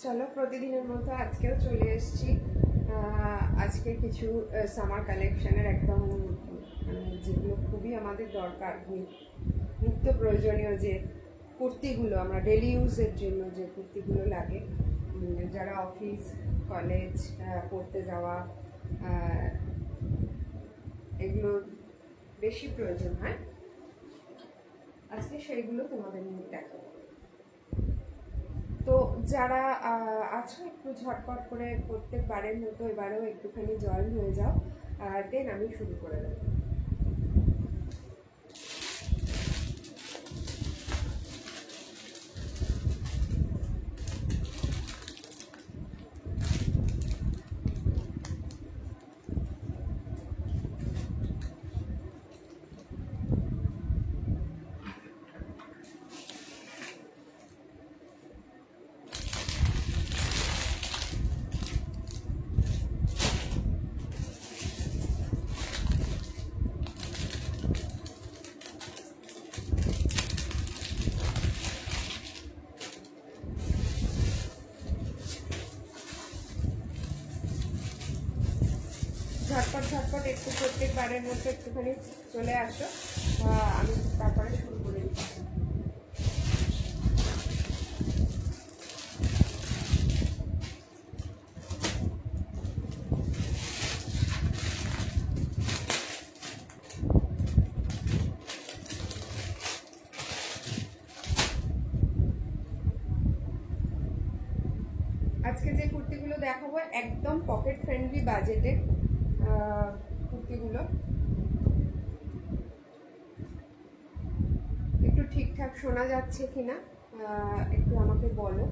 চলো প্রতিদিনের মতো আজকেও চলে এসেছি। আজকে কিছু সামার কালেকশনের একদম যেগুলো খুবই আমাদের দরকার, নিত্য প্রয়োজনীয় যে কুর্তিগুলো, আমরা ডেলি ইউজের জন্য যে কুর্তিগুলো লাগে, যারা অফিস কলেজ পড়তে যাওয়া এগুলো বেশি প্রয়োজন হয়, আজকে সেইগুলো তোমাদের নিয়ে দেখাবো। তো যারা আছো একটু ঝটপট করে করতে পারেন, তো এবারেও একটুখানি জয়েন হয়ে যাও, দেন আমি শুরু করে দেবো। ঝটপট একটু প্রত্যেকবারের মধ্যে একটুখানি চলে আসো, আমি তারপরে শুরু করে দিচ্ছি। আজকে যে কুর্তিগুলো দেখাবো একদম পকেট ফ্রেন্ডলি বাজেটের কুর্তিগুলো। একটু ঠিকঠাক শোনা যাচ্ছে কিনা একটু আমাকে বলো।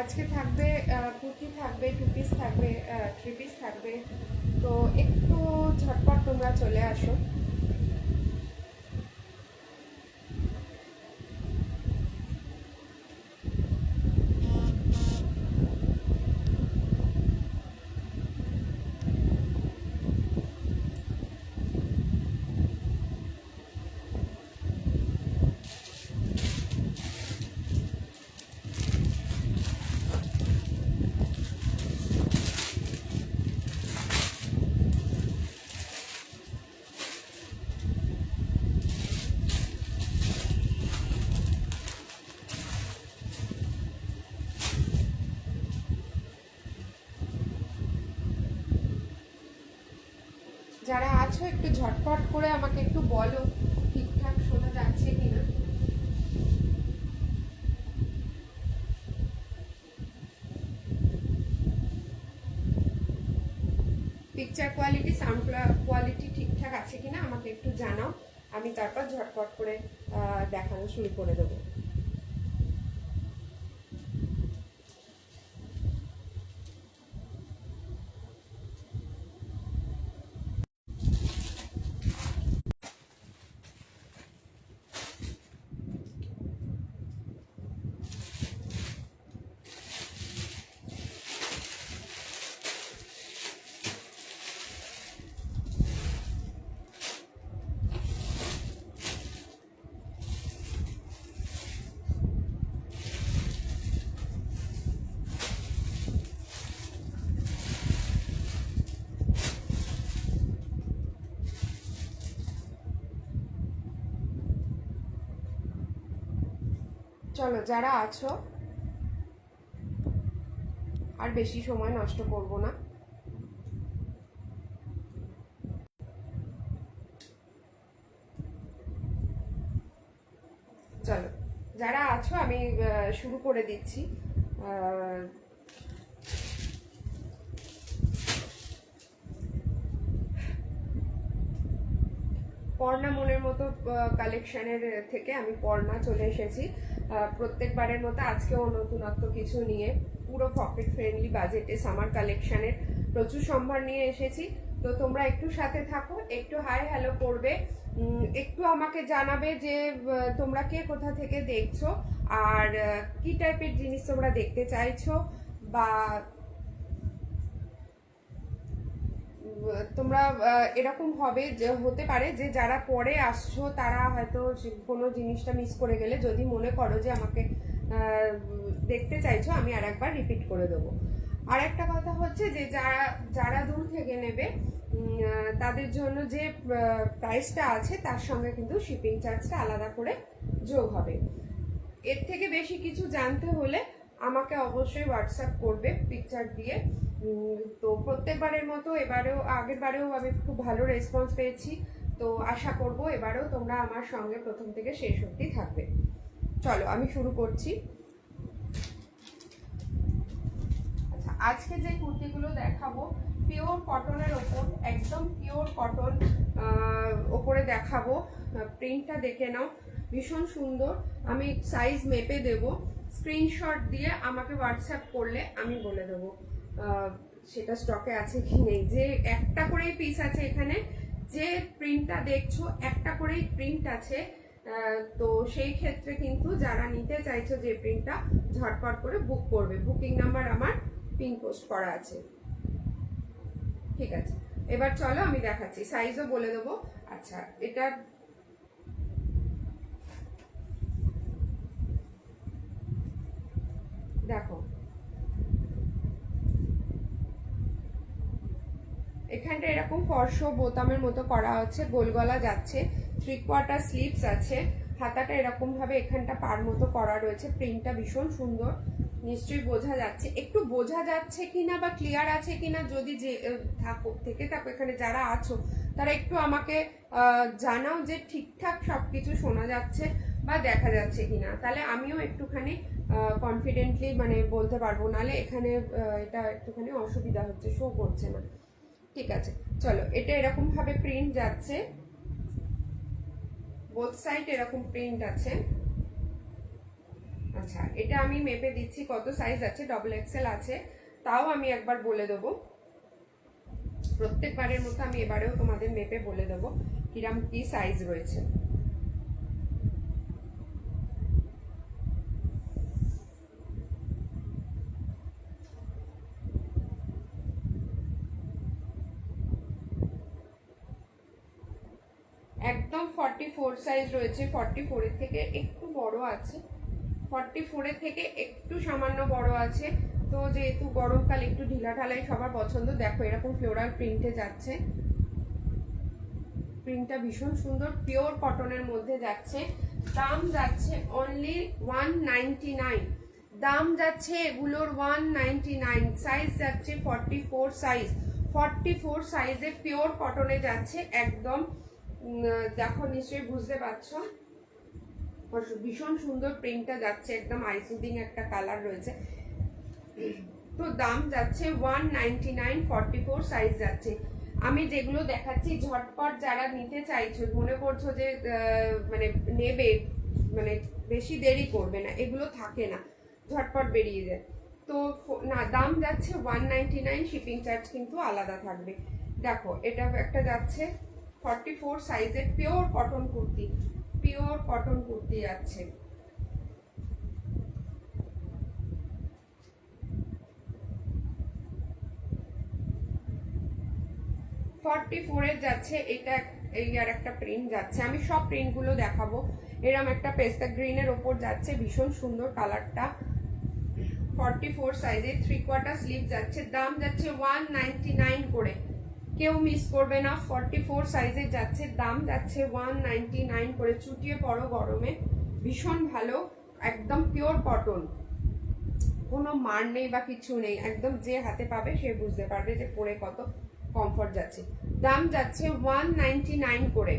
আজকে থাকবে কুর্তি থাকবে, টু পিস থাকবে, থ্রি পিস থাকবে, তো একটু ঝটপট তোমরা চলে আসো। যারা আছো একটু ঝটপট করে আমাকে একটু বলো ঠিকঠাক শোনা যাচ্ছে কিনা। পিকচার কোয়ালিটি, সাউন্ড কোয়ালিটি ঠিকঠাক আছে কিনা আমাকে একটু জানাও, আমি তারপর ঝটপট করে দেখানো শুরু করে দেবো। চলো যারা আছো, আর বেশি সময় নষ্ট করব না। চলো যারা আছো আমি শুরু করে দিচ্ছি। পর্ণা মনের মতো কালেকশনের থেকে আমি পর্ণা চলে এসেছি প্রত্যেকবারের মতো আজকেও নতুনত্ব কিছু নিয়ে, পুরো পকেট ফ্রেন্ডলি বাজেটে সামার কালেকশনের প্রচুর সম্ভার নিয়ে এসেছি। তো তোমরা একটু সাথে থাকো, একটু হাই হ্যালো করবে, একটু আমাকে জানাবে যে তোমরা কে কোথা থেকে দেখছো, আর কি টাইপের জিনিস তোমরা দেখতে চাইছো, বা তোমরা এরকম হবে যে হতে পারে যে যারা পরে আসছো তারা হয়তো কোনো জিনিসটা মিস করে গেলে, যদি মনে করো যে আমাকে দেখতে চাইছো আমি আর একবার রিপিট করে দেবো। আর একটা কথা হচ্ছে যে যারা যারা দূর থেকে নেবে তাদের জন্য যে প্রাইসটা আছে তার সঙ্গে কিন্তু শিপিং চার্জটা আলাদা করে যোগ হবে। এর থেকে বেশি কিছু জানতে হলে আমাকে অবশ্যই হোয়াটসঅ্যাপ করবে পিকচার দিয়ে। তো প্রত্যেকবারের মতো এবারেও, আগের বারেও আমি খুব ভালো রেসপন্স পেয়েছি, তো আশা করব এবারেও তোমরা আমার সঙ্গে প্রথম থেকে শেষ অবধি থাকবে। চলো আমি শুরু করছি। আচ্ছা, আজকে যে কুর্তিগুলো দেখাবো পিওর কটনের ওপর, একদম পিওর কটন ওপরে দেখাবো। প্রিন্টটা দেখে নাও, ভীষণ সুন্দর। আমি সাইজ মেপে দেব, স্ক্রিনশট দিয়ে আমাকে হোয়াটসঅ্যাপ করলে আমি বলে দেবো সেটা স্টকে আছে কি নেই। যে একটা করেই পিস আছে এখানে, যে প্রিন্টটা দেখছো একটা করেই প্রিন্ট আছে। তো সেই ক্ষেত্রে কিন্তু যারা নিতে চাইছো যে প্রিন্টটা ঝটপট করে বুক করবে। বুকিং নাম্বার আমার পিন পোস্ট করা আছে। ঠিক আছে, এবার চলো আমি দেখাচ্ছি, সাইজও বলে দেবো। আচ্ছা, এটা দেখো, এখানটা এরকম ফর্শ বোতামের মতো করা আছে, গোল গলা যাচ্ছে, 3/4 স্লিভস আছে, হাতাটা এরকম ভাবে এখানটা পার মতো করা রয়েছে। প্রিন্টটা ভীষণ সুন্দর, নিশ্চয়ই বোঝা যাচ্ছে। একটু বোঝা যাচ্ছে কিনা বা ক্লিয়ার আছে কিনা, যদি যে থাকো এখানে যারা আছো তারা একটু আমাকে জানাও যে ঠিকঠাক সবকিছু শোনা যাচ্ছে বা দেখা যাচ্ছে কিনা, তাহলে আমিও একটুখানি কনফিডেন্টলি মানে বলতে পারবো। নাহলে এখানে এটা একটুখানি অসুবিধা হচ্ছে, শো করছে না। ঠিক আছে, চলো এটা এরকম ভাবে প্রিন্ট যাচ্ছে, বোথ সাইড এরকম প্রিন্ট আছে। আচ্ছা, এটা আমি মেপে দিচ্ছি কত সাইজ আছে, XXL আছে, তাও আমি একবার বলে দেবো। প্রত্যেকবারের মতো আমি এবারেও তোমাদের মেপে বলে দেবো কিরম কি সাইজ রয়েছে। একদম 44 সাইজ রয়েছে, 44 এর থেকে একটু বড় আছে, 44 এর থেকে একটু সামান্য বড় আছে। তো যেহেতু গরমকাল একটু ঢিলা ঢালাই সবার পছন্দ, দেখো এরকম ফ্লোরাল প্রিন্টে যাচ্ছে, প্রিন্টটা ভীষণ সুন্দর, পিওর কটনের মধ্যে যাচ্ছে। দাম যাচ্ছে অনলি 199, দাম যাচ্ছে এগুলোর 199, সাইজ যাচ্ছে 44 সাইজ, 44 সাইজে পিওর কটনে যাচ্ছে একদম। দেখো নিশ্চয়ই বুঝতে পারছো, ভীষণ সুন্দর প্রিন্টটা যাচ্ছে, একদম আইসুদিং একটা কালার রয়েছে। তো দাম যাচ্ছে 199, 44 সাইজ যাচ্ছে। আমি যেগুলো দেখাচ্ছি ঝটপট যারা নিতে চাইছো, মনে করছো যে মানে নেবে, মানে বেশি দেরি করবে না, এগুলো থাকে না, ঝটপট বেরিয়ে যায়। তো না, দাম যাচ্ছে 199, শিপিং চার্জ কিন্তু আলাদা থাকবে। দেখো এটা একটা যাচ্ছে 44 সাইজের pure cotton kurti, pure cotton kurti যাচ্ছে। 44 এর যাচ্ছে এটা, এই আর একটা প্রিন্ট যাচ্ছে, আমি সব প্রিন্টগুলো দেখাবো। এরম একটা পেস্তা গ্রিনের ওপর যাচ্ছে, ভীষণ সুন্দর কালারটা, 44 সাইজে 3/4 স্লিভ যাচ্ছে, দাম যাচ্ছে 199 করে, কেউ মিস করবে না। 44 সাইজে যাচ্ছে, দাম যাচ্ছে 199 করে। চুটিয়ে পড়ো গরমে, ভীষণ ভালো, একদম পিওর কটন, কোনো মার নেই বা কিছু নেই, একদম যে হাতে পাবে সে বুঝতে পারবে যে পরে কত কমফর্ট যাচ্ছে। দাম যাচ্ছে 199 করে।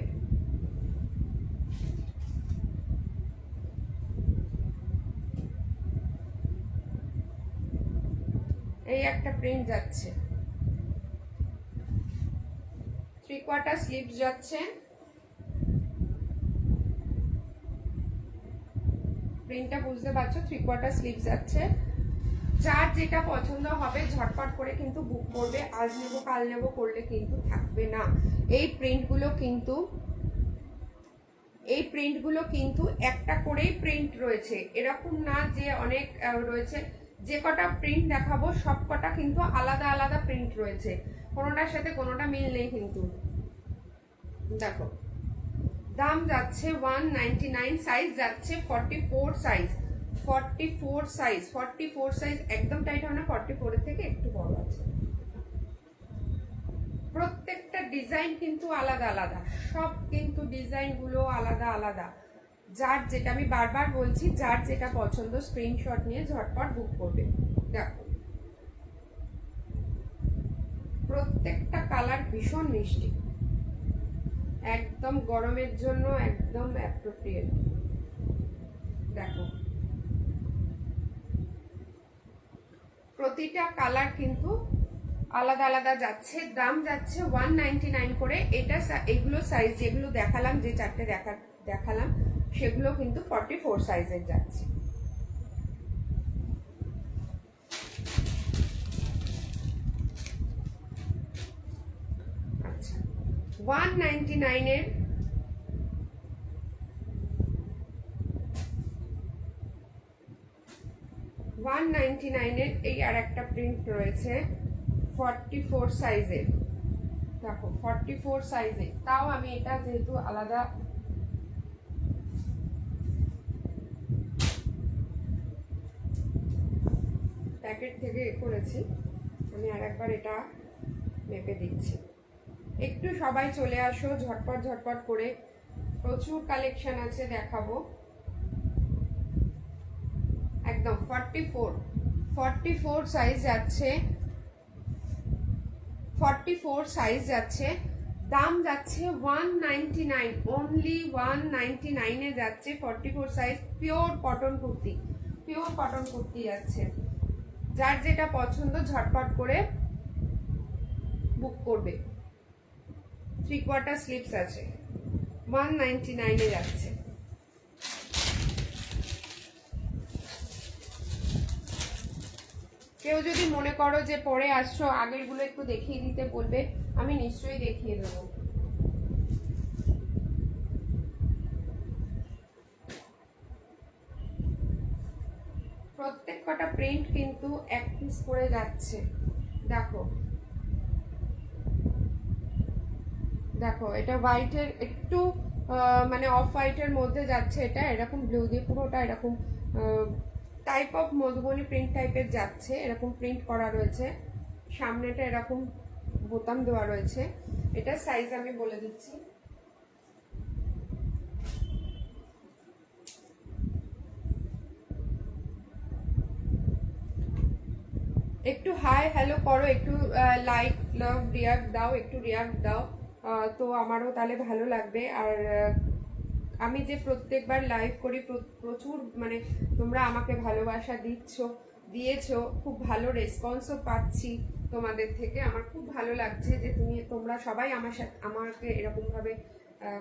এই একটা প্রিন্ট যাচ্ছে, 3/4 স্লিভস যাচ্ছে, প্রিন্টটা বুঝতে পারছো, 3/4 স্লিভস যাচ্ছে। যার যেটা পছন্দ হবে ঝটপট করে কিন্তু বুক করবে, আজ নেব কাল নেব করলে কিন্তু থাকবে না। এই প্রিন্টগুলো কিন্তু একটা করেই প্রিন্ট রয়েছে, এরকম না যে অনেক রয়েছে। যে কটা প্রিন্ট দেখাবো সব কটা কিন্তু আলাদা আলাদা প্রিন্ট রয়েছে, কোনোটার সাথে কোনোটা মিল নেই কিন্তু। দেখো দাম যাচ্ছে 199, সাইজ যাচ্ছে 44 সাইজ, 44 সাইজ একদম টাইট হয় না, 44 এর থেকে একটু বড় আছে। প্রত্যেকটা ডিজাইন কিন্তু আলাদা আলাদা, সব কিন্তু ডিজাইনগুলো আলাদা আলাদা। যার যেটা, আমি বারবার বলছি, যার যেটা পছন্দ স্ক্রিনশট নিয়ে ঝটপট বুক করবে। দেখো প্রত্যেকটা কালার ভীষণ মিষ্টি, একদম গরমের জন্য একদম অ্যাপ্রোপ্রিয়েট। দেখো প্রতিটা কালার কিন্তু আলাদা আলাদা যাচ্ছে। দাম যাচ্ছে 199 করে। এটা এইগুলো সাইজ যেগুলো দেখালাম, যে চারটে দেখালাম সেগুলো কিন্তু 44 সাইজের যাচ্ছে। আচ্ছা 199 এর এই আর একটা প্রিন্ট রয়েছে 44 সাইজের। দেখো 44 সাইজে, তাও আমি এটা যেহেতু আলাদা প্যাকেট থেকে করেছি, আমি আর একবার এটা মেপে দিচ্ছি। একটু সবাই চলে আসো ঝটপট ঝটপট করে, প্রচুর কালেকশন আছে দেখাবো। একদম 44 সাইজ যাচ্ছে, 44 সাইজ যাচ্ছে। দাম যাচ্ছে 199, অনলি 199 এ যাচ্ছে 44 সাইজ। পিওর কটন কুর্তি যাচ্ছে। যার যেটা পছন্দ ঝটপট করে বুক করবে। 3/4 স্লিভস আছে, 199 এ যাচ্ছে। কেউ যদি মনে করো যে পরে আসছো আগেরগুলো একটু দেখিয়ে দিতে বলবে, আমি নিশ্চয়ই দেখিয়ে দেবো। প্রত্যেক কটা প্রিন্ট কিন্তু এক পিস করে যাচ্ছে। দেখো দেখো এটা হোয়াইটের একটু মানে অফ হোয়াইটের মধ্যে যাচ্ছে, এটা এরকম ব্লু দিয়ে পুরোটা এরকম টাইপ অফ মধুবনী প্রিন্ট টাইপের যাচ্ছে, এরকম প্রিন্ট করা রয়েছে। সামনেটা এরকম বোতাম দেওয়া রয়েছে। এটা সাইজ আমি বলে দিচ্ছি, একটু হাই হ্যালো করো, একটু লাইক লাভ রিয়াক্ট দাও, একটু রিয়াক্ট দাও, তো আমারও তাহলে ভালো লাগবে। আর আমি যে প্রত্যেকবার লাইভ করি প্রচুর মানে তোমরা আমাকে ভালোবাসা দিয়েছো, খুব ভালো রেসপন্সও পাচ্ছি তোমাদের থেকে। আমার খুব ভালো লাগছে যে তোমরা সবাই আমাকে এরকম ভাবে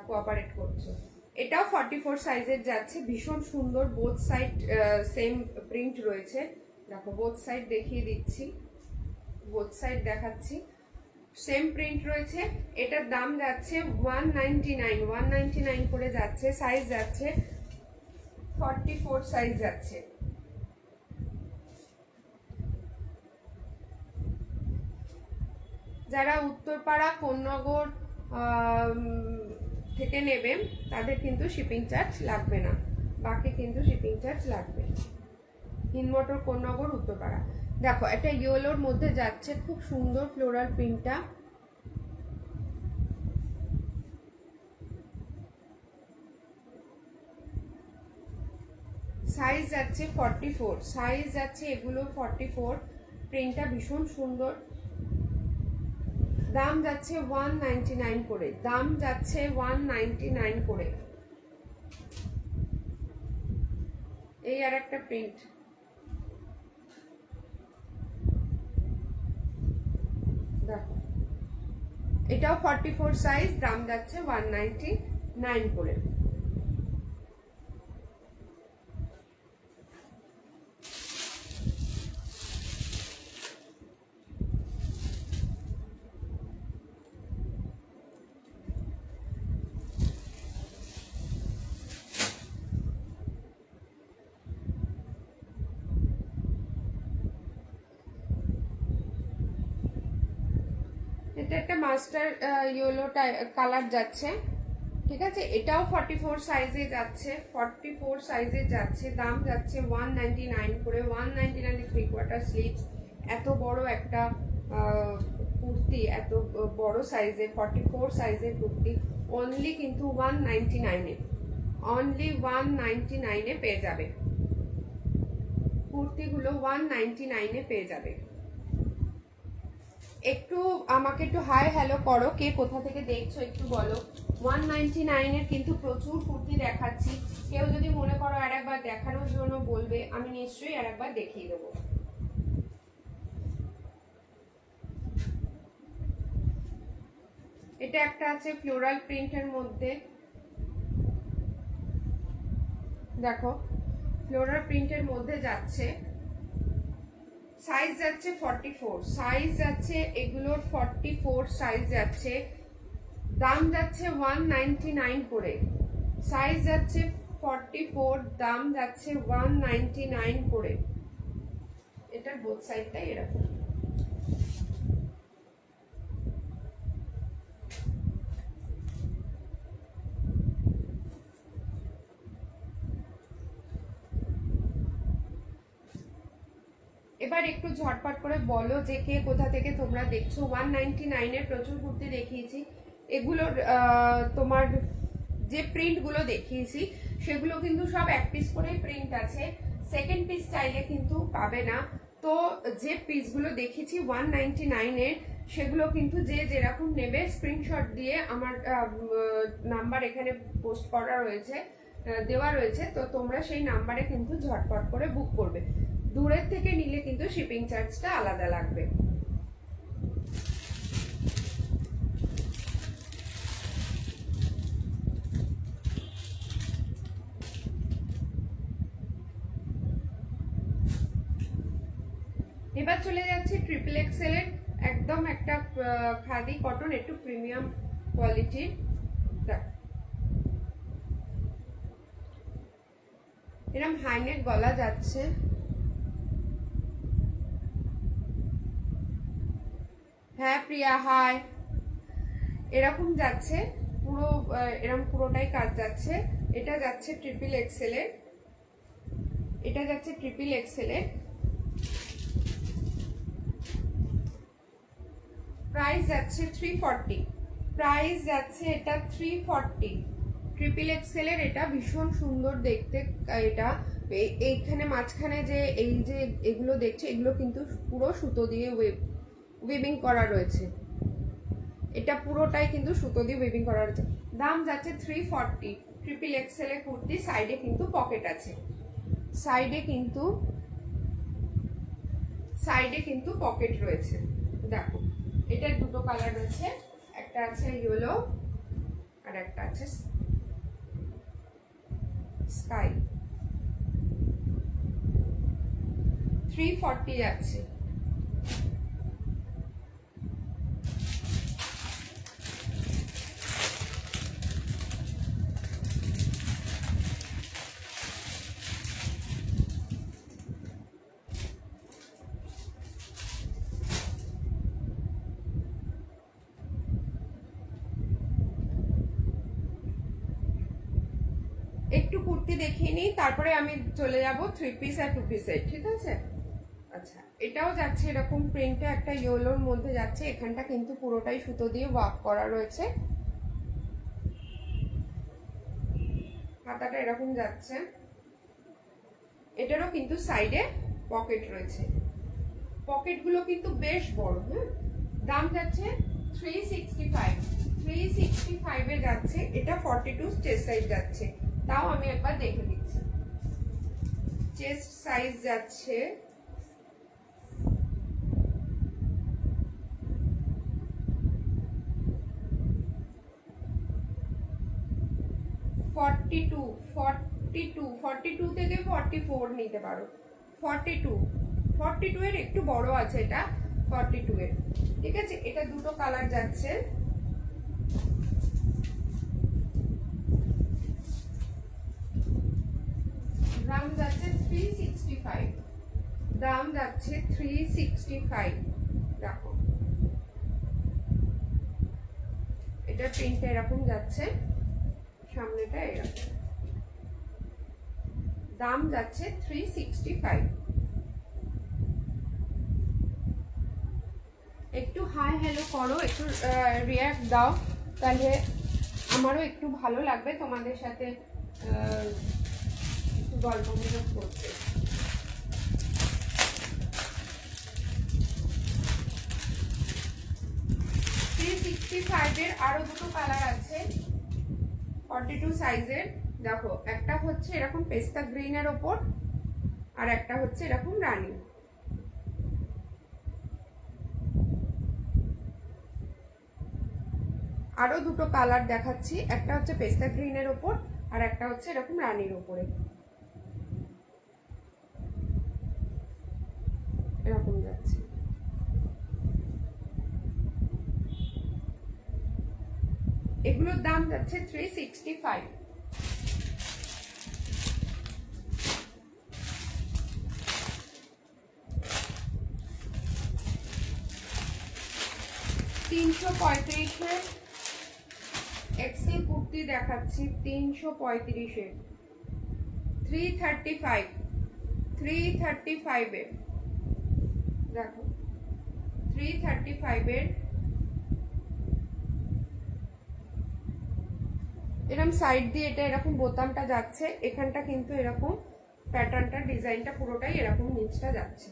কোঅপারেট করছো। এটাও 44 সাইজের যাচ্ছে, ভীষণ সুন্দর। বোথ সাইড সেম প্রিন্ট রয়েছে। দেখো বোথ সাইড দেখিয়ে দিচ্ছি, বোথ সাইড দেখাচ্ছি, সেম প্রিন্ট রয়েছে। এটার দাম যাচ্ছে 199 করে যাচ্ছে। সাইজ যাচ্ছে 44 সাইজ যাচ্ছে। যারা উত্তরপাড়া কোন্নগর থেকে নেবেন তাদের কিন্তু শিপিং চার্জ লাগবে না, বাকি কিন্তু শিপিং চার্জ লাগবে। হিনমটর কোন্নগর উত্তরপাড়া। দেখো একটা ইয়েলোর মধ্যে যাচ্ছে, খুব সুন্দর ফ্লোরাল প্রিন্টটা। সাইজ যাচ্ছে 44, সাইজ যাচ্ছে এগুলো 44। প্রিন্টটা ভীষণ সুন্দর। দাম যাচ্ছে 199 করে, দাম যাচ্ছে 199 করে। এই আর একটা প্রিন্ট, দেখো এটাও 44 সাইজ, দাম যাচ্ছে 199 করে। এটা একটা মাস্টার ইয়েলো কালার যাচ্ছে, ঠিক আছে। এটাও 44 সাইজে যাচ্ছে, 44 সাইজে যাচ্ছে। দাম যাচ্ছে 199 করে, 199 3/4 স্লিভস। এত বড় একটা কুর্তি, এত বড় সাইজে 44 সাইজের কুর্তি অনলি কিন্তু 199 এ, অনলি 199 এ পেয়ে যাবে। কুর্তিগুলো 199 এ পেয়ে যাবে। একটু আমাকে একটু হাই হ্যালো করো, কে কোথা থেকে দেখছো একটু বলো। 199 এর কিন্তু প্রচুর কুর্তি দেখাচ্ছি। কেউ যদি মনে করো আর একবার দেখানোর জন্য বলবে, আমি নিশ্চয়ই আর একবার দেখিয়ে দেবো। এটা একটা আছে ফ্লোরাল প্রিন্টের মধ্যে, দেখো ফ্লোরাল প্রিন্টের মধ্যে যাচ্ছে। সাইজ যাচ্ছে 44, সাইজ যাচ্ছে এগুলোর 44 সাইজ যাচ্ছে। দাম যাচ্ছে 199 করে, সাইজ যাচ্ছে 44, দাম যাচ্ছে 199 করে। এটার বোথ সাইডটাই এরকম। এবার একটু ঝটপট করে বলো যে কে কোথা থেকে তোমরা দেখছো। 199 এর প্রচুর কুর্তি দেখিয়েছি। এগুলোর তোমার যে প্রিন্ট গুলো দেখিয়েছি সেগুলো কিন্তু সব এক পিস করেই প্রিন্ট আছে, সেকেন্ড পিস চাইলে কিন্তু পাবে না। তো যে পিসগুলো দেখেছি 199 এর, সেগুলো কিন্তু যে যেরকম নেবে স্ক্রিনশট দিয়ে আমার নাম্বার এখানে পোস্ট করা রয়েছে, দেওয়া রয়েছে। তো তোমরা সেই নাম্বারে কিন্তু ঝটপট করে বুক করবে। দূরের থেকে নিলে কিন্তু শিপিং চার্জটা আলাদা লাগবে। এবার চলে যাচ্ছে ট্রিপল এক্সেল এর, একদম একটা খাদি কটন, একটু প্রিমিয়াম কোয়ালিটির। এরকম হাইনেক গলা যাচ্ছে, হ্যাঁ প্রিয়া হাই। এরকম যাচ্ছে পুরো, এরকম পুরোটাই কাজ যাচ্ছে। এটা যাচ্ছে ট্রিপল এক্সেল এর, এটা যাচ্ছে ট্রিপল এক্সেল এর। প্রাইস যাচ্ছে 340, প্রাইস যাচ্ছে এটা 340। ট্রিপল এক্সেল এর এটা ভীষণ সুন্দর দেখতে। এটা এইখানে মাঝখানে যে এই যে এগুলো দেখছে, এগুলো কিন্তু পুরো সুতো দিয়ে উইভিং করা রয়েছে। এটা পুরোটাই কিন্তু সুতো দিয়ে উইভিং করা রয়েছে। দাম যাচ্ছে 340। ট্রিপল এক্সেল এর কুর্তি, সাইডে কিন্তু পকেট আছে, সাইডে কিন্তু পকেট রয়েছে। দেখো এটার দুটো কালার রয়েছে, একটা আছে ইয়েলো আর একটা আছে স্কাই। 340 যাচ্ছে। একটু কুর্তি দেখিয়ে নিই, তারপরে আমি চলে যাব 3 পিস আর 2 পিসের, ঠিক আছে। আচ্ছা এটাও যাচ্ছে এরকম প্রিন্টে, একটা ইয়েলোর মধ্যে যাচ্ছে। এখানটা কিন্তু পুরোটাই সুতো দিয়ে ওয়ার্ক করা রয়েছে। হাতাটা এরকম যাচ্ছে। এটারও কিন্তু সাইডে পকেট রয়েছে, পকেটগুলো কিন্তু বেশ বড়। হ্যাঁ, দাম যাচ্ছে 365, 365 এ যাচ্ছে। এটা 42 চেস্ট সাইজ যাচ্ছে। তাও আমি একবার দেখে দিচ্ছি। চেস্ট সাইজ যাচ্ছে 42, 42, 42 থেকে 44 নিতে পারো। 42, 42 এর একটু বড় আছে এটা, 42 এর। ঠিক আছে, এটা দুটো কালার যাচ্ছে। দাম যাচ্ছে 365, দাম যাচ্ছে 365। দেখো এটা প্রিন্টটা এরকম যাচ্ছে, সামনেটা এরকম। দাম যাচ্ছে 365। একটু হাই হ্যালো করো, একটু রিয়াক্ট দাও, তাহলে আমারও একটু ভালো লাগবে তোমাদের সাথে গল্প গুজব করতে। এর আরো দুটো কালার আছে 42 সাইজের। দেখো একটা হচ্ছে এরকম পেস্তা গ্রিনের ওপর, আর একটা হচ্ছে এরকম রানী। আরো দুটো কালার দেখাচ্ছি, একটা হচ্ছে পেস্তা গ্রিনের ওপর, আর একটা হচ্ছে এরকম রানীর ওপরে। এরকম যাচ্ছে। এগুলোর দাম যাচ্ছে 365। এক্সেল কুর্তি দেখাচ্ছি 335 335, 335 এর। দেখো 335 এর এরকম সাইড দিয়ে এটা এরকম বোতামটা যাচ্ছে, এখানটা কিন্তু এরকম প্যাটার্নটা ডিজাইনটা পুরোটাই এরকম নিচটা যাচ্ছে।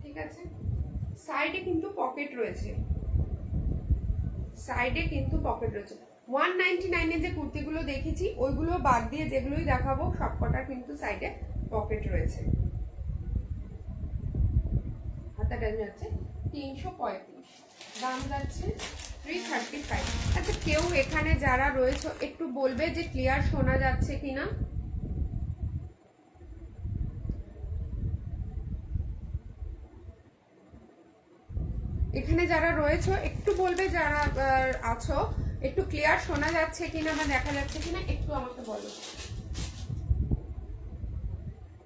ঠিক আছে, সাইডে কিন্তু পকেট রয়েছে, সাইডে কিন্তু পকেট রয়েছে। 199 এ যে কুর্তিগুলো দেখেছি ওইগুলো বাদ দিয়ে যেগুলোই দেখাবো সবকটা কিন্তু সাইডে পকেট রয়েছে। হাতাটা যাচ্ছে 335, দাম যাচ্ছে 335। আচ্ছা, কেউ এখানে যারা রয়েছে একটু বলবে যে ক্লিয়ার শোনা যাচ্ছে কিনা। এখানে যারা রয়েছে একটু বলবে, যারা আছো একটু ক্লিয়ার শোনা যাচ্ছে কিনা বা দেখা যাচ্ছে কিনা একটু আমাকে বলো।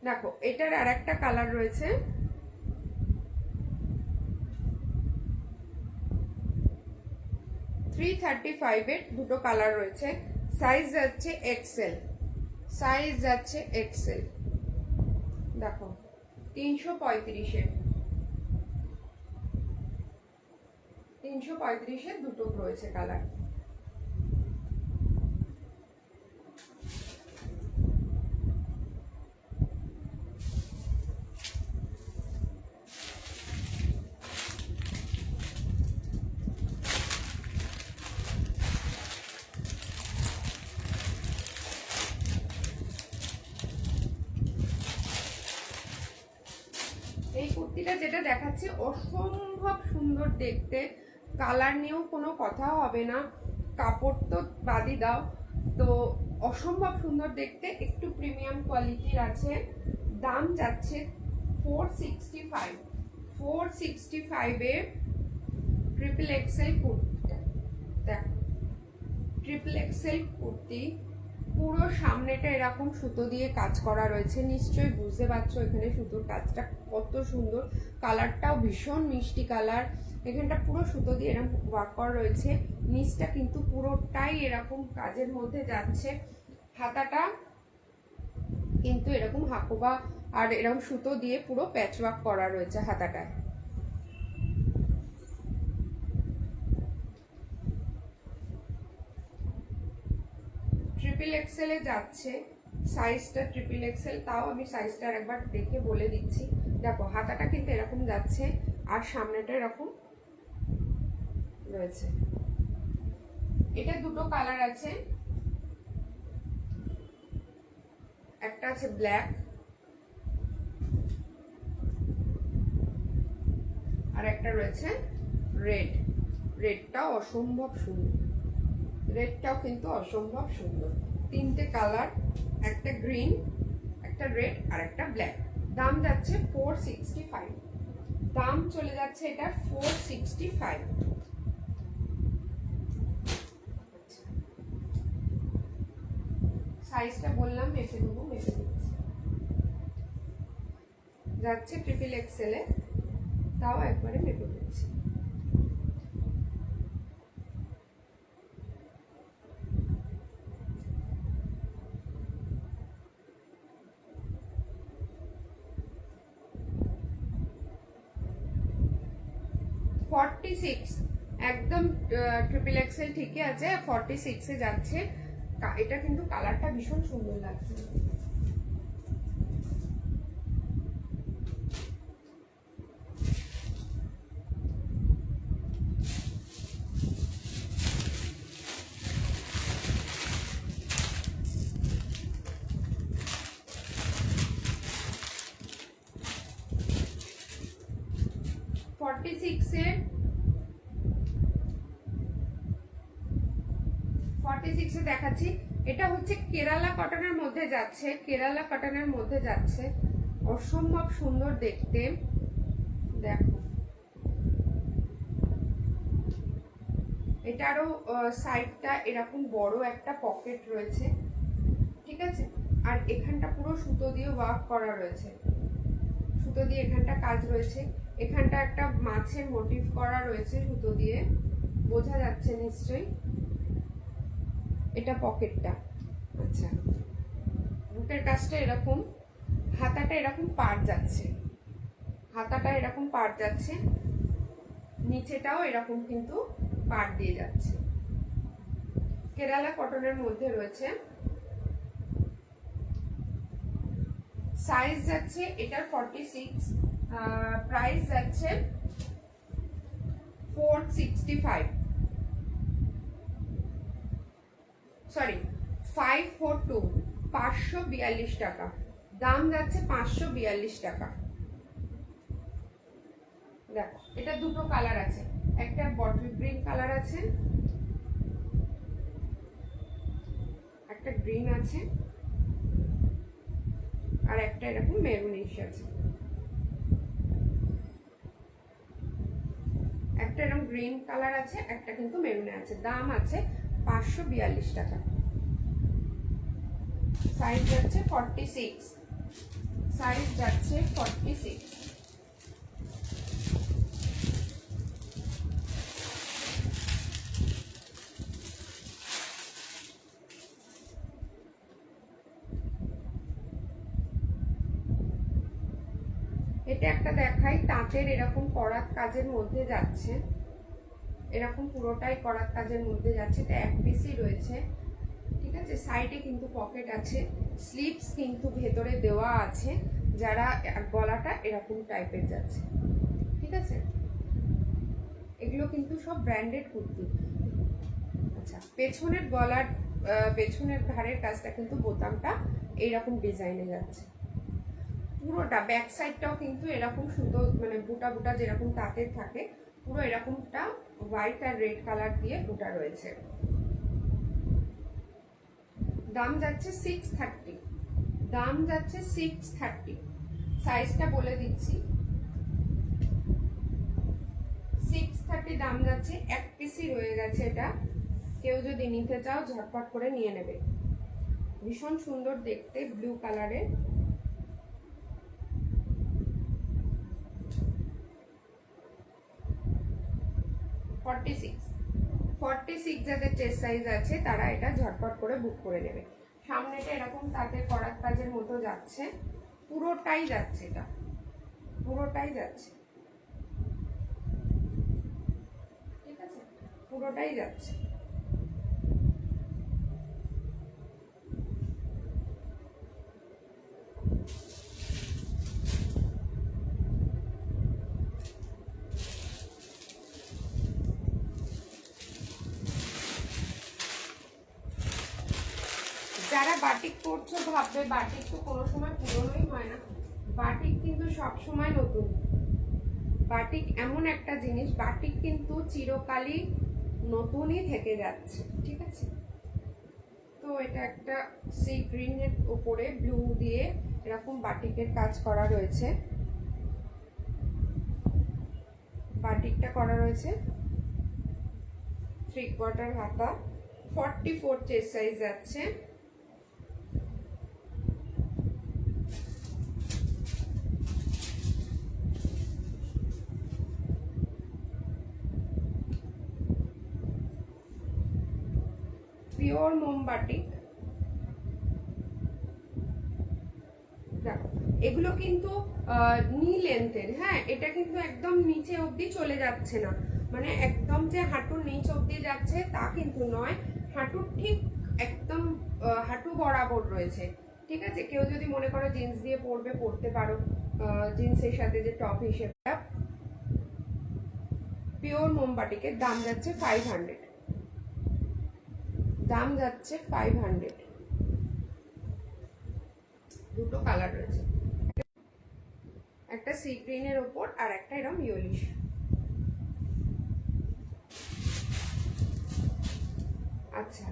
দেখো এটার আর একটা কালার রয়েছে, থ্রি 35 এর দুটো কালার রয়েছে। সাইজ যাচ্ছে এক্সেল, সাইজ যাচ্ছে এক্সেল। দেখো 335 এর দুটো রয়েছে কালার। এই কুর্তিটা যেটা দেখাচ্ছি অসম্ভব সুন্দর দেখতে, কালার নিয়েও কোনো কথা হবে না, কাপড় তো বাদই দাও, তো অসম্ভব সুন্দর দেখতে, একটু প্রিমিয়াম কোয়ালিটির আছে। দাম যাচ্ছে 465, 465 এর ট্রিপল এক্সেল কুর্তিটা। দেখো ট্রিপল এক্সেল কুর্তি, পুরো সামনেটা এরকম সুতো দিয়ে কাজ করা রয়েছে, নিশ্চয়ই বুঝতে পারছো এখানে সুতোর কাজটা কত সুন্দর, কালারটাও ভীষণ মিষ্টি কালার। এখানটা পুরো সুতো দিয়ে এরকম ওয়ার্ক করা রয়েছে, নিচটা কিন্তু পুরোটাই এরকম কাজের মধ্যে যাচ্ছে। হাতাটা কিন্তু এরকম হাকোবা আর এরকম সুতো দিয়ে পুরো প্যাচ ওয়ার্ক করা রয়েছে হাতাটায়। ট্রিপল এক্সেলে যাচ্ছে সাইজটা ট্রিপল এক্সেল, তাও আমি সাইজটা একবার দেখে বলে দিচ্ছি। দেখো হাতাটা কিন্তু এরকম যাচ্ছে আর সামনেটা এরকম রয়েছে। এটা দুটো কালার আছে, একটা আছে ব্ল্যাক আর একটা রয়েছে রেড। রেডটাও অসম্ভব সুন্দর, রেডটাও কিন্তু অসম্ভব সুন্দর। তিনটে কালার, একটা গ্রিন, একটা রেড আর একটা ব্ল্যাক। দাম যাচ্ছে 465, দাম চলে যাচ্ছে এটা 465। সাইজটা বললাম মেপে দেবো, মেপে দিচ্ছি। যাচ্ছে ট্রিপল এক্সেলে, তাও একবারে মেপে দিচ্ছি। একদম ট্রিপল এক্সেল ঠিকই আছে, 46 এ যাচ্ছে। এটা কিন্তু কালারটা ভীষণ সুন্দর লাগছে। দেখাচ্ছি। এটা হচ্ছে কেরালা কটনের মধ্যে যাচ্ছে, কেরালা কটনের মধ্যে যাচ্ছে, অসম্ভব সুন্দর দেখতে। দেখো এটারও সাইডটা এরকম বড় একটা পকেট রয়েছে, ঠিক আছে। আর এখানটা পুরো সুতো দিয়ে ওয়ার্ক করা রয়েছে, সুতো দিয়ে এখানটা কাজ রয়েছে। এখানটা একটা মাছের মোটিভ করা রয়েছে সুতো দিয়ে, বোঝা যাচ্ছে নিশ্চয়ই। এটা পকেটটা। আচ্ছা, বুকের কাজটা এরকম, হাতাটা এরকম পার যাচ্ছে, হাতাটা এরকম পার যাচ্ছে, নিচেটাও এরকম কিন্তু পার দিয়ে যাচ্ছে। কেরালা কটনের মধ্যে রয়েছে। সাইজ যাচ্ছে এটার 46, প্রাইস যাচ্ছে 465, সরি 542, 542 টাকা। দাম যাচ্ছে 542 টাকা। দেখো এটা দুটো কালার আছে, একটা বটল গ্রিন কালার আছে, একটা গ্রিন আছে, আর একটা এরকম মেরুনিশ আছে। একটা এরকম গ্রিন কালার আছে, একটা কিন্তু মেরুনে আছে। দাম আছে 542 টাকা। সাইজ যাচ্ছে 46, সাইজ যাচ্ছে 46। এটা একটা দেখাই, তাঁতের এরকম করাত কাজের মধ্যে যাচ্ছে, এরকম পুরোটাই করাত কাজের মধ্যে যাচ্ছে। এটা এক পিসই রয়েছে, ঠিক আছে। সাইডে কিন্তু পকেট আছে, স্লিভস কিন্তু ভেতরে দেওয়া আছে, যারা গলাটা এরকম টাইপের যাচ্ছে, ঠিক আছে। এগুলো কিন্তু সব ব্র্যান্ডেড কুর্তি। আচ্ছা, পেছনের গলার পেছনের ধারের কাজটা কিন্তু বোতামটা এইরকম ডিজাইনে যাচ্ছে, পুরোটা ব্যাক সাইডটাও কিন্তু এরকম সুতো, মানে বুটা বুটা যেরকম তাঁতের থাকে, পুরো এরকমটা হোয়াইট আর রেড কালার দিয়ে বুটা রয়েছে। দাম যাচ্ছে 630, দাম যাচ্ছে 630। সাইজটা বলে দিচ্ছি, 630 দাম যাচ্ছে। এক পিসই রয়ে গেছে এটা, কেউ যদি নিতে চাও ঝটপট করে নিয়ে নেবে। ভীষণ সুন্দর দেখতে, ব্লু কালারের। ফর্টি সিক্স যাদের চেস্ট সাইজ আছে তারা এটা ঝটপট করে বুক করে নেবে। সামনেটা এরকম তাদের করার কাজের মতো যাচ্ছে, পুরোটাই যাচ্ছে, এটা পুরোটাই যাচ্ছে, ঠিক আছে, পুরোটাই যাচ্ছে। যারা বাটিক করছো ভাববে বাটিক তো কোনো সময় পুরনোই হয় না, বাটিক কিন্তু সব সময় নতুন। বাটিক এমন একটা জিনিস, বাটিক কিন্তু চিরকালই নতুনই থেকে যাচ্ছে, ঠিক আছে। তো এটা একটা সি গ্রিনের উপরে ব্লু দিয়ে এরকম বাটিকের কাজ করা রয়েছে, বাটিকটা করা রয়েছে 3/4 হাতা, 44 চেস্ট সাইজ যাচ্ছে। পিওর মোম বাটিক, এগুলো কিন্তু নি লেন্থের, হ্যাঁ এটা কিন্তু একদম নিচে অবধি চলে যাচ্ছে না, মানে একদম যে হাঁটুর নিচ অবধি যাচ্ছে তা কিন্তু নয়, হাঁটুর ঠিক একদম হাঁটু বরাবর রয়েছে, ঠিক আছে। কেউ যদি মনে করো জিন্স দিয়ে পরবে পরতে পারো, জিন্সের সাথে যে টপ হিসেবে। পিওর মোমবাটিকের দাম যাচ্ছে 500, দাম যাচ্ছে 500। দুটো কালার রয়েছে, একটা সি গ্রিনের ওপর আর একটা এরকম ইয়েলিশ। আচ্ছা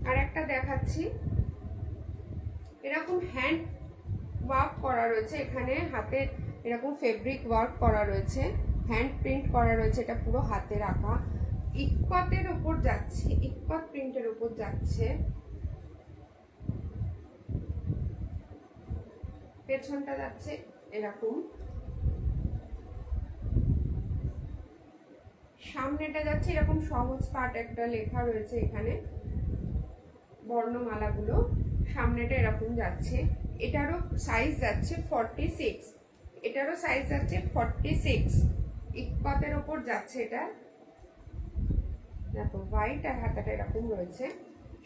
আর একটা দেখাচ্ছি, এরকম হ্যান্ড ওয়ার্ক করা রয়েছে, এখানে হাতে এরকম ফেব্রিক ওয়ার্ক করা রয়েছে, হ্যান্ড প্রিন্ট করা রয়েছে, এটা পুরো হাতে রাখা, ইক্কতের উপর যাচ্ছে, ইক্কত প্রিন্টের উপর যাচ্ছে। পেছনটা যাচ্ছে এরকম, সামনেটা যাচ্ছে এরকম সহজ পাঠ একটা লেখা রয়েছে এখানে বর্ণমালাগুলো, সামনেটা এরকম যাচ্ছে। এটারও সাইজ যাচ্ছে 46, এটারও সাইজ যাচ্ছে 46, ইক্কতের ওপর যাচ্ছে এটা। দেখো হোয়াইট আর হাতাটা এরকম রয়েছে,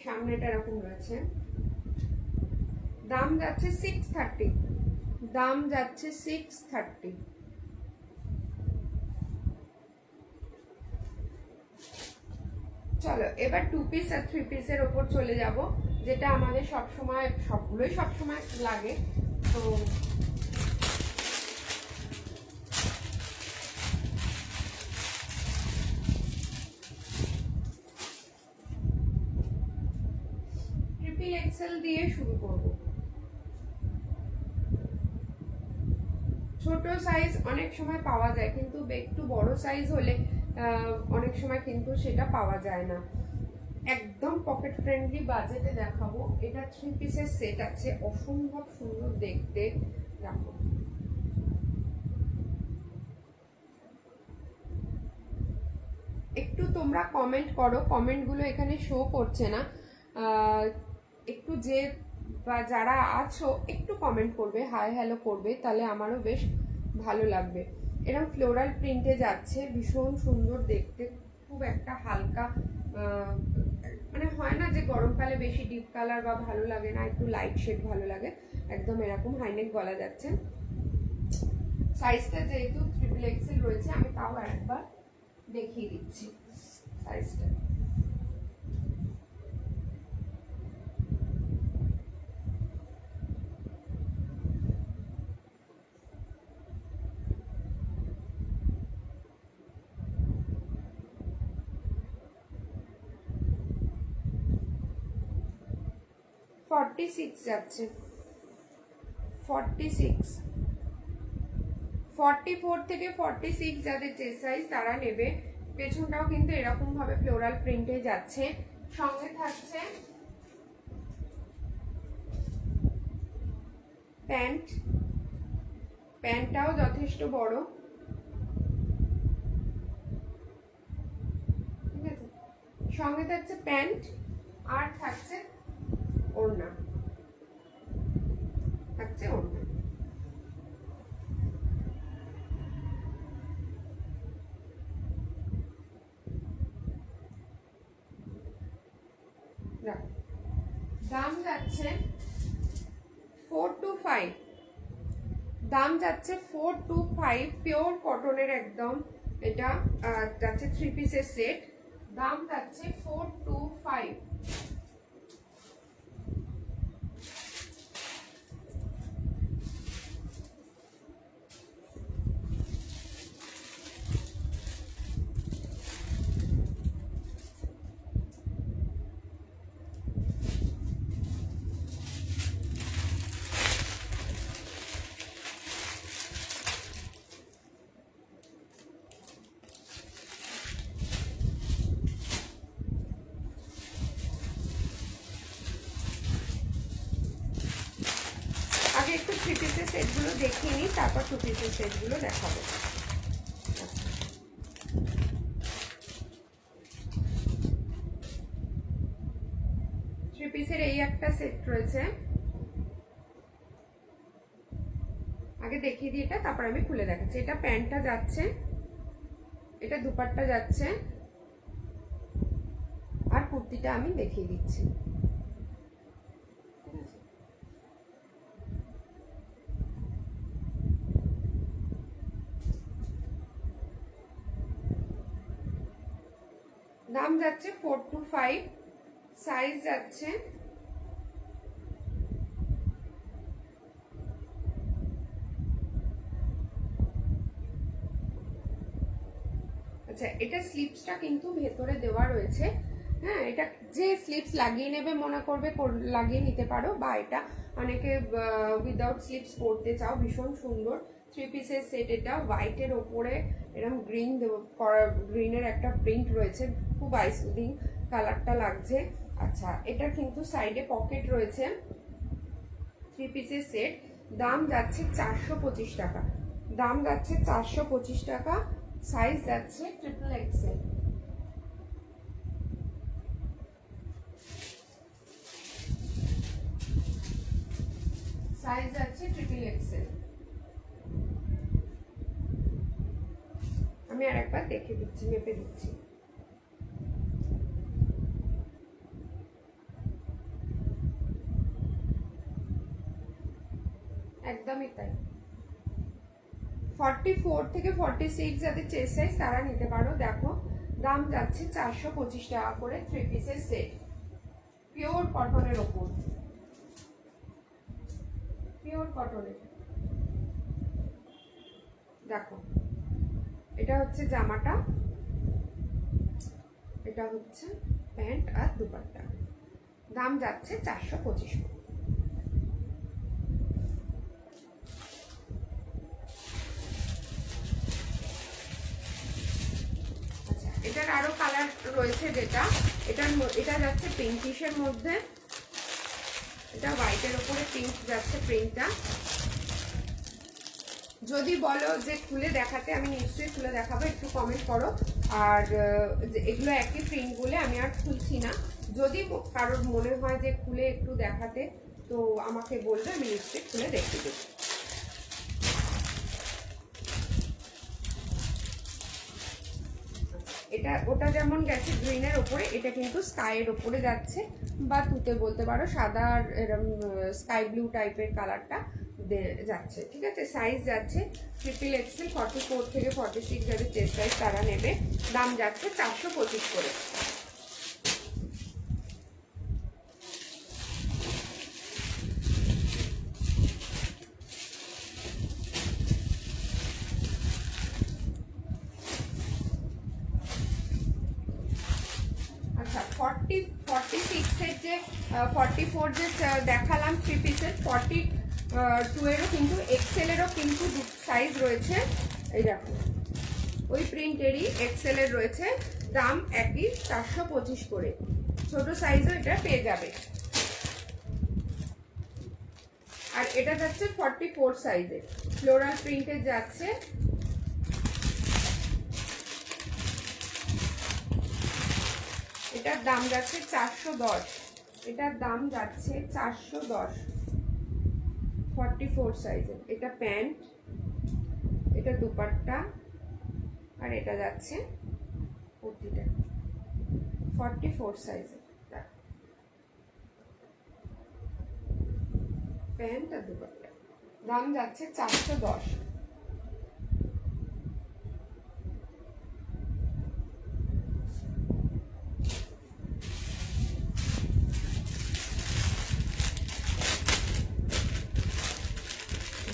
সামনেটা এরকম রয়েছে। দাম যাচ্ছে 630, দাম যাচ্ছে 630। চলো এবার 2 পিস আর 3 পিসের ওপর চলে যাব, যেটা আমাদের সব সময়, সবগুলোই সব সময় লাগে। তো ট্রিপল এক্সেল দিয়ে শুরু করব। ছোট সাইজ অনেক সময় পাওয়া যায়, কিন্তু একটু বড় সাইজ হলে অনেক সময় কিন্তু সেটা পাওয়া যায় না। একদম পকেট ফ্রেন্ডলি বাজেটে দেখাবো, এটা 3 পিসের সেট আছে, অসম্ভব সুন্দর দেখতে। দেখো একটু তোমরা কমেন্ট করো, কমেন্টগুলো এখানে শো করছে না, একটু যে বা যারা আছো একটু কমেন্ট করবে, হাই হ্যালো করবে, তাহলে আমারও বেশ ভালো লাগবে। এরকম ফ্লোরাল প্রিন্টে যাচ্ছে, ভীষণ সুন্দর দেখতে, খুব একটা হালকা, মানে হয় না যে গরমকালে বেশি ডিপ কালার বা ভালো লাগে না, একটু লাইট শেড ভালো লাগে, একদম এরকম হাইনেক গলা যাচ্ছে। সাইজটা যেহেতু ট্রিপল এক্সেল রয়েছে, আমি তাও একবার দেখিয়ে দিচ্ছি সাইজটা। যাচ্ছে 46, 44 থেকে 46 যাদের চেস্ট সাইজ তারা নেবে। পেছনটাও কিন্তু এরকম ভাবে ফ্লোরাল প্রিন্টে যাচ্ছে, সঙ্গে থাকছে প্যান্ট, প্যান্টটাও যথেষ্ট বড়, ঠিক আছে। সঙ্গে থাকছে প্যান্ট আর থাকছে ওড়না, থাকছে ওড়না। দাম যাচ্ছে 4 to 5, দাম যাচ্ছে 425, পিওর কটনের একদম। এটা যাচ্ছে 3 পিসের সেট, দাম যাচ্ছে 425। আগে একটু 3 পিসের সেটগুলো দেখিয়ে নিই, তারপর 2 পিসের সেটগুলো দেখাবো। 3 পিসের এই একটা সেট রয়েছে, আগে দেখিয়ে দিই এটা, তারপর আমি খুলে দেখাচ্ছি। এটা প্যান্টটা যাচ্ছে, এটা দুপাট্টা যাচ্ছে, আর কুর্তিটা আমি দেখিয়ে দিচ্ছি। দাম যাচ্ছে 425, সাইজ যাচ্ছে আচ্ছা, এটা স্লিপসটা কিন্তু ভেতরে দেওয়া রয়েছে। হ্যাঁ, এটা যে স্লিপস লাগিয়ে নেবে মনে করবে লাগিয়ে নিতে পারো, বা এটা অনেকে উইদাউট স্লিপস পরতে চাও, ভীষণ সুন্দর 3 পিসের সেট। এটা হোয়াইটের ওপরে এরকম গ্রিনের একটা প্রিন্ট রয়েছে, খুব আইসুদিং কালারটা লাগছে। আচ্ছা, এটা কিন্তু সাইডে পকেট রয়েছে। 3 পিসের সেট, দাম যাচ্ছে 425 টাকা, দাম যাচ্ছে 425 টাকা। সাইজ যাচ্ছে ট্রিপল এক্সেল। সাইজ যাচ্ছে ট্রিপল এক্সেল। আমি আর একবার দেখে দিচ্ছি, মেপে দিচ্ছি। একদমই তাই। 44 থেকে 46 যাদের চেস্ট সাইজ তারা নিতে পারো। দেখো, দাম যাচ্ছে 425 টাকা করে 3 পিসের সেট, পিওর কটনের ওপর, পিওর কটনের। দেখো, এটা হচ্ছে জামাটা, এটা হচ্ছে প্যান্ট আর দুপাট্টা, দাম যাচ্ছে 425। আচ্ছা, এটার আরো কালার রয়েছে, যেটা এটা যাচ্ছে পিঙ্কিশের মধ্যে, এটা হোয়াইটের উপরে পিঙ্ক যাচ্ছে প্রিন্টটা। যদি বলো যে খুলে দেখাতে, আমি নিশ্চয়ই খুলে দেখাবো, একটু কমেন্ট করো। আর এগুলো একই প্রিন্ট বলে আমি আর খুলছি না, যদি কারোর মনে হয় যে খুলে একটু দেখাতে তো আমাকে বলবে, আমি নিশ্চয়ই খুলে দেখিয়ে দেবো। এটা ওটা যেমন গেছে গ্রিনের ওপরে, এটা কিন্তু স্কাইয়ের ওপরে যাচ্ছে, বা তুতে বলতে পারো, সাদা আর এরকম স্কাই ব্লু টাইপের কালারটা যাচ্ছে। ঠিক আছে, সাইজ যাচ্ছে ট্রিপল এক্সেল, 44 থেকে 46 যাদের চেস্ট সাইজ তারা নেবে। দাম যাচ্ছে 425 করে। আচ্ছা, 46 এর যে 44 যে দেখালাম 3 পিসের, 42 এরও কিন্তু এক্সেলেরও কিন্তু সাইজ রয়েছে। এই দেখো, ওই প্রিন্টেরই এক্সেলের রয়েছে, দাম একই 425 করে। ছোট সাইজও এটা পেয়ে যাবে। আর এটা যাচ্ছে 44 সাইজের, ফ্লোরাল প্রিন্টের যাচ্ছে। এটার দাম যাচ্ছে 410, এটার দাম যাচ্ছে 410, 44 সাইজের। এটা প্যান্ট, এটা দুপাট্টা, আর এটা যাচ্ছে কুর্তিটা, 44 সাইজের প্যান্ট আর দুপাট্টা। দাম যাচ্ছে 410।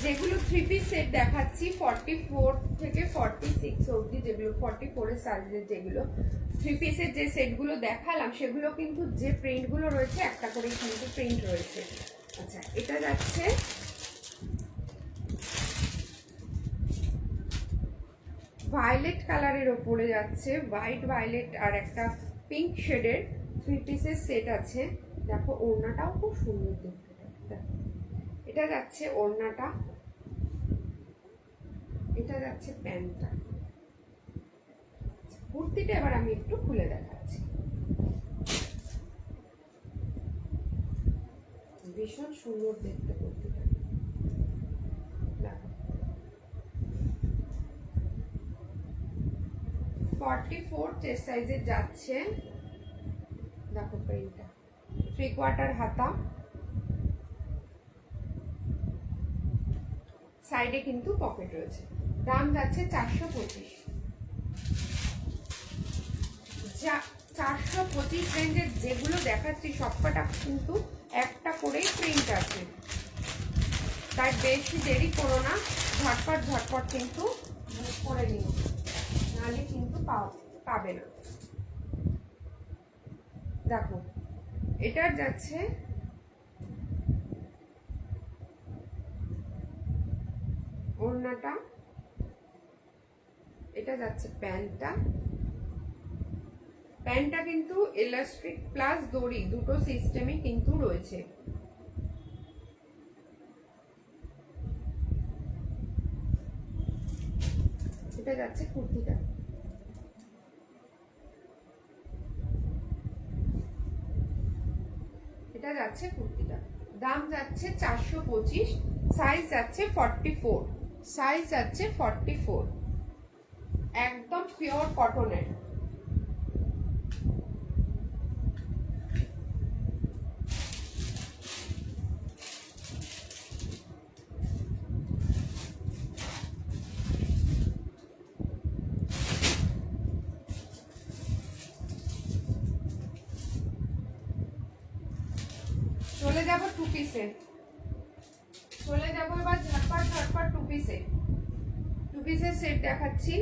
যেগুলো 3 পিস সেট দেখাচ্ছি 44 থেকে 46 অবধি, যেগুলো 44 এর সাইজের যেগুলো 3 পিসের যে সেটগুলো দেখালাম সেগুলো কিন্তু যে প্রিন্টগুলো রয়েছে একটা করে কিন্তু প্রিন্ট রয়েছে। আচ্ছা, এটা যাচ্ছে ভায়োলেট কালারের ওপরে যাচ্ছে, হোয়াইট ভায়োলেট আর একটা পিঙ্ক শেডের 3 পিসের সেট আছে। দেখো ওড়নাটাও খুব সুন্দর দেখতে। দেখো এটা যাচ্ছে ওড়নাটা, এটা যাচ্ছে প্যান্টটা। কুর্তিটা এবার আমি একটু খুলে দেখাচ্ছি। ভীষণ সুন্দর দেখতে কুর্তিটা। দেখো 44 চেস্ট সাইজে যাচ্ছে। দেখো প্রিন্টটা 3/4 হাতা, সাইডে কিন্তু পকেট রয়েছে। দাম যাচ্ছে 425। 425 রেঞ্জের যেগুলো দেখাচ্ছি সবকটা কিন্তু একটা করেই প্রিন্ট আছে, তাই বেশি দেরি করো না, ঝটপট ঝটপট কিন্তু বুক করে নিও, নাহলে কিন্তু পাবে না। দেখো এটা যাচ্ছে ওড়নাটা, এটা যাচ্ছে প্যান্টটা। প্যান্টটা কিন্তু ইলাস্ট্রিক প্লাস দড়ি দুটো সিস্টেমে কিন্তু রয়েছে। এটা যাচ্ছে কুর্তিটা। এটা যাচ্ছে কুর্তিটা। দাম যাচ্ছে 425, সাইজ যাচ্ছে 44, সাইজ যাচ্ছে 44, একদম পিওর কটনের। চলে যাব 2 পিসে, চলে যাব এবার ঝটপট ঝটপট 2 পিসে। 2 পিসের সেট দেখাচ্ছি।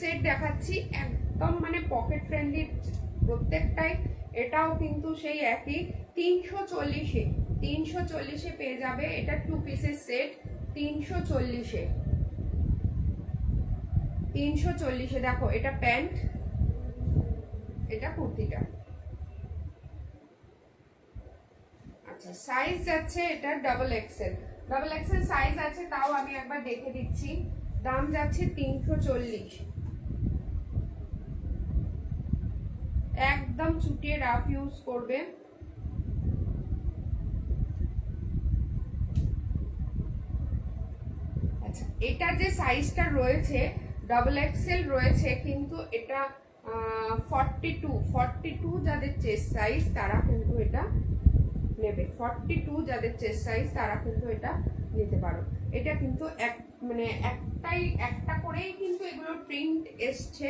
সেট দেখাচ্ছি একদম মানে পকেট ফ্রেন্ডলি প্রত্যেকটাই। এটাও কিন্তু সেই একই 340-এ, 340-এ পেয়ে যাবে। এটা 2 পিসের সেট 340-এ, 340-এ। দেখো এটা প্যান্ট, এটা কুর্তিটা। আচ্ছা, সাইজ যাচ্ছে এটা double XL, double XL size আছে, তাও আমি একবার দেখে দিচ্ছি। দাম যাচ্ছে 340, একদম চুটিয়ে রাফ ইউজ করবে। আচ্ছা, এটা যে সাইজটা রয়েছে ডাবল এক্সেল রয়েছে, কিন্তু এটা 42 যাদের চেস্ট সাইজ তারা কিন্তু এটা নেবে। 42 যাদের চেস্ট সাইজ তারা কিন্তু এটা নিতে পারো। এটা কিন্তু মানে একটা করেই কিন্তু এগুলো প্রিন্ট এসছে,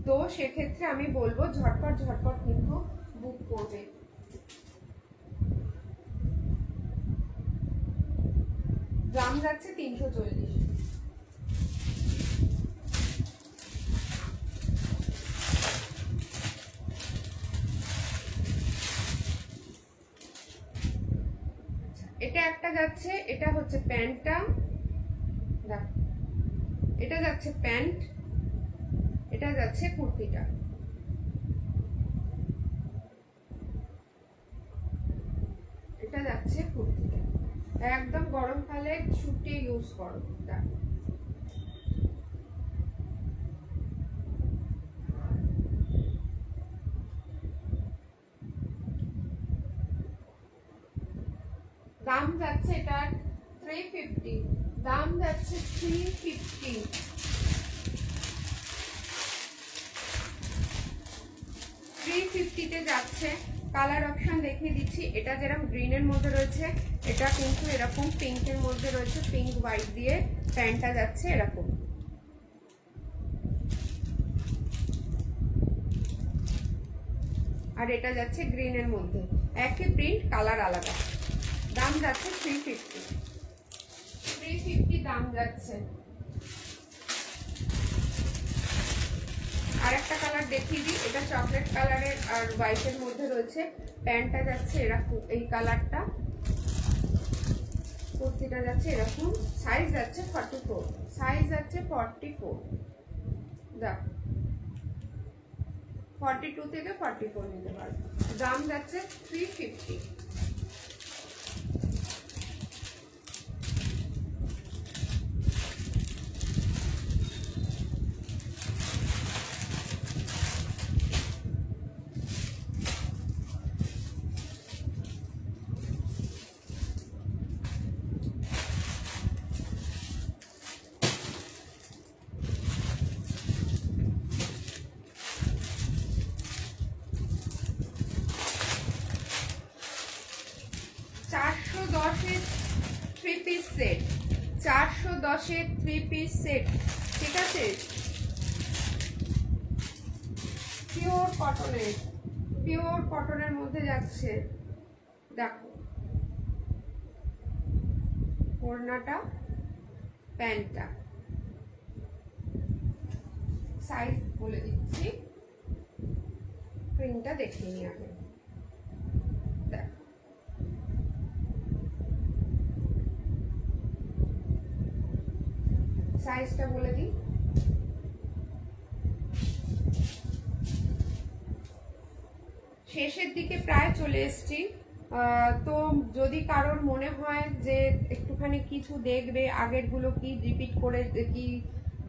তো সেক্ষেত্রে আমি বলবো ঝটপট ঝটপট কিন্তু বুক করবে। দাম যাচ্ছে 340। এটা একটা যাচ্ছে, এটা হচ্ছে প্যান্টটা। দেখ এটা যাচ্ছে প্যান্ট, এটা যাচ্ছে কুর্তিটা। এটা যাচ্ছে কুর্তিটা, একদম গরমকালে শুটিয়ে ইউজ করো। দাম যাচ্ছে এটা 350, দাম যাচ্ছে 350। 250-তে যাচ্ছে। কালার অপশন দেখিয়ে দিচ্ছি। এটা যেরকম গ্রিনের মধ্যে রয়েছে, এটা কিন্তু এরকম পিঙ্কের মধ্যে রয়েছে, পিঙ্ক হোয়াইট দিয়ে প্যান্টটা যাচ্ছে এরকম। আর এটা যাচ্ছে গ্রিনের মধ্যে, একই প্রিন্ট, কালার আলাদা। দাম যাচ্ছে 350 দাম যাচ্ছে। আর একটা কালার দেখিয়ে দিই, এটা চকলেট কালারের আর হোয়াইটের মধ্যে রয়েছে, প্যান্টটা যাচ্ছে এরকম এই কালারটা, কুর্তিটা যাচ্ছে এরকম। সাইজ যাচ্ছে 44, সাইজ যাচ্ছে 44। দেখ 42 থেকে 44 নিতে পারবে। দাম যাচ্ছে 350। থ্রি পিস সেট, 410-এর 3 পিস সেট, ঠিক আছে? পিওর কটনের, পিওর কটনের মধ্যে যাচ্ছে। দেখো ওড়নাটা, প্যান্টটা, সাইজ বলে দিচ্ছি, প্রিন্টটা দেখিয়ে নিই আগে। দেখ সাইজটা বলে দিই, শেষের দিকে প্রায় চলে এসেছি। তো যদি কারোর মনে হয় যে একটুখানি কিছু দেখবে, আগেরগুলো কি রিপিট করে কি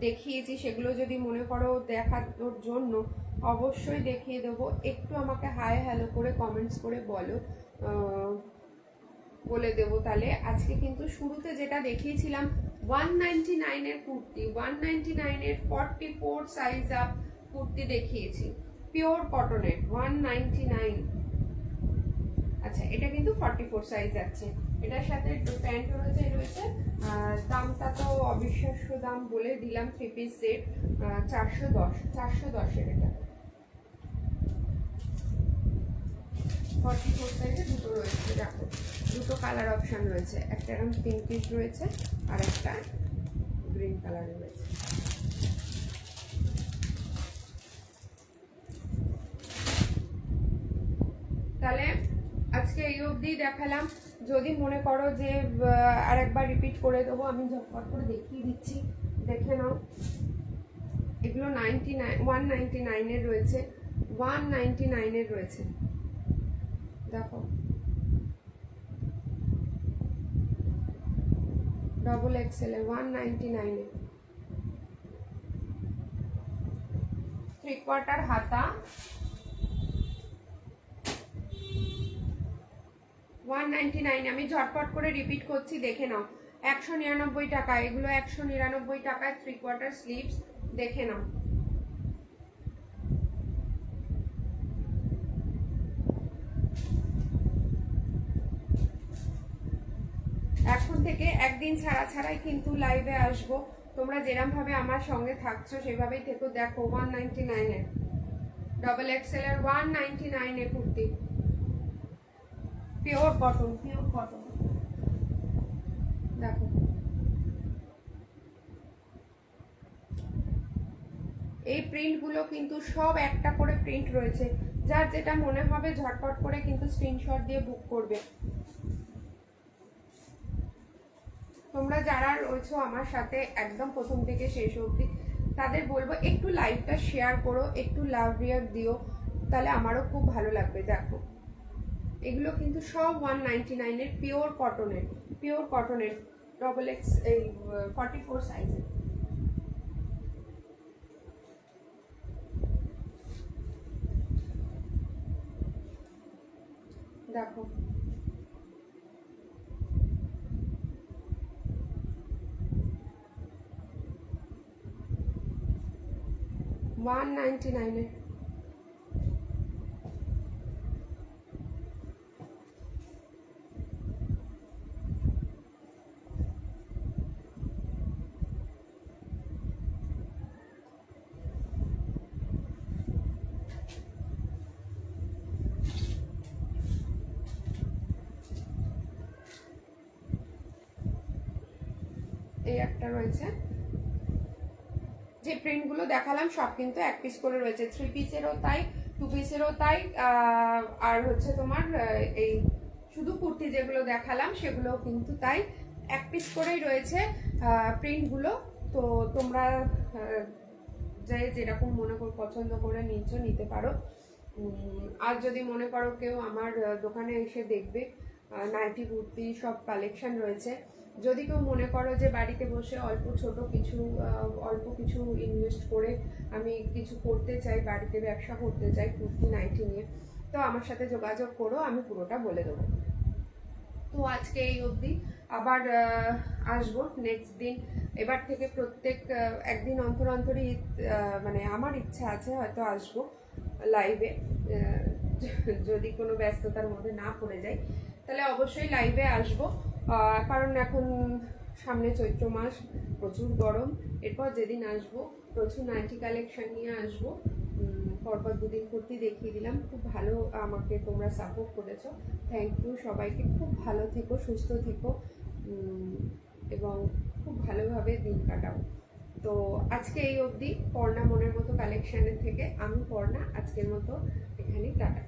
দেখিয়েছি সেগুলো যদি মনে করো দেখানোর জন্য, অবশ্যই দেখিয়ে দেবো। একটু আমাকে হাই হ্যালো করে কমেন্টস করে বলো, বলে দেবো। তাহলে আজকে কিন্তু শুরুতে যেটা দেখিয়েছিলাম 199-এর কুর্তি, 199-এর 44 সাইজ আপ কুর্তি দেখিয়েছি, পিওর কটনের 199। আচ্ছা, এটা কিন্তু 44 সাইজ আছে। এটার সাথে প্যান্ট রয়েছে। দামটা তো অবিশ্বাস্য দাম বলে দিলাম, 3 পিস সেট 410-এর। এটা 44 সাইজে দুটো রয়েছে। দেখো দুটো কালার অপশন রয়েছে, একটা এরকম পিঙ্কিশ রয়েছে আর একটা গ্রিন কালারের রয়েছে। তাহলে আজকে এই অবধি দেখালাম। যদি মনে করো যে আরেকবার রিপিট করে দেবো, আমি ঝটপট করে দেখিয়ে দিচ্ছি, দেখে নাও। এগুলো 199-এর রয়েছে, 199-এর রয়েছে। দেখো ডবল এক্সেল 199-এ, 3/4 হাতা, 199। আমি ঝটপট করে রিপিট করছি, দেখে নাও। 199 টাকা, এগুলো 199 টাকায় 3/4 স্লিভস, দেখে নাও। এখন থেকে একদিন ছাড়াই কিন্তু লাইভে আসবো। তোমরা যেরকম ভাবে আমার সঙ্গে থাকছো সেভাবেই থেকো। দেখো 199-এর ডবল এক্সেল এর 199-এ kurti, pure cotton, pure cotton. দেখো এই প্রিন্টগুলো কিন্তু সব একটা করে প্রিন্ট রয়েছে, যার যেটা মনে হবে ঝটপট করে কিন্তু স্ক্রিনশট দিয়ে বুক করবে। তোমরা যারা রয়েছো আমার সাথে একদম প্রথম থেকে শেষ অবধি, তাদের বলবো একটু লাইভটা শেয়ার করো, একটু লাভ রিয়াক্ট দিও, তাহলে আমারও খুব ভালো লাগবে। দেখো এগুলো কিন্তু সব 199-এর পিওর কটনের ডবল এক্স এই 44 সাইজের। দেখো 199-এর একটা রয়েছে। যে প্রিন্টগুলো দেখালাম সব কিন্তু এক পিস করে রয়েছে, 3 পিসেরও তাই, 2 পিসেরও তাই, আর হচ্ছে তোমার এই শুধু কুর্তি যেগুলো দেখালাম সেগুলো কিন্তু তাই, এক পিস করেই রয়েছে প্রিন্টগুলো। তো তোমরা যে যেরকম মনে করে পছন্দ করে নিতে পারো। আর যদি মনে করো কেউ আমার দোকানে এসে দেখবে, নাইটি কুর্তি সব কালেকশন রয়েছে। যদি কেউ মনে করো যে বাড়িতে বসে অল্প কিছু ইনভেস্ট করে আমি কিছু করতে চাই, বাড়িতে ব্যবসা করতে চাই কুর্তি নাইটি নিয়ে, তো আমার সাথে যোগাযোগ করো, আমি পুরোটা বলে দেবো। তো আজকে এই অবধি, আবার আসবো নেক্সট দিন। এবার থেকে প্রত্যেক একদিন অন্তর অন্তরই মানে আমার ইচ্ছা আছে হয়তো আসবো লাইভে, যদি কোনো ব্যস্ততার মধ্যে না পড়ে যাই তাহলে অবশ্যই লাইভে আসবো। কারণ এখন সামনে চৈত্র মাস, প্রচুর গরম। এরপর যেদিন আসবো প্রচুর নাইটি কালেকশন নিয়ে আসবো। পরপর দুদিন কুর্তি দেখিয়ে দিলাম, খুব ভালো আমাকে তোমরা সাপোর্ট করেছো, থ্যাংক ইউ সবাইকে। খুব ভালো থেকো, সুস্থ থেকো, এবং খুব ভালোভাবে দিন কাটাও। তো আজকে এই অবধি পর্ণা মনের মতো কালেকশনের থেকে আমি পর্ণা আজকের মতো এখানেই টাটা।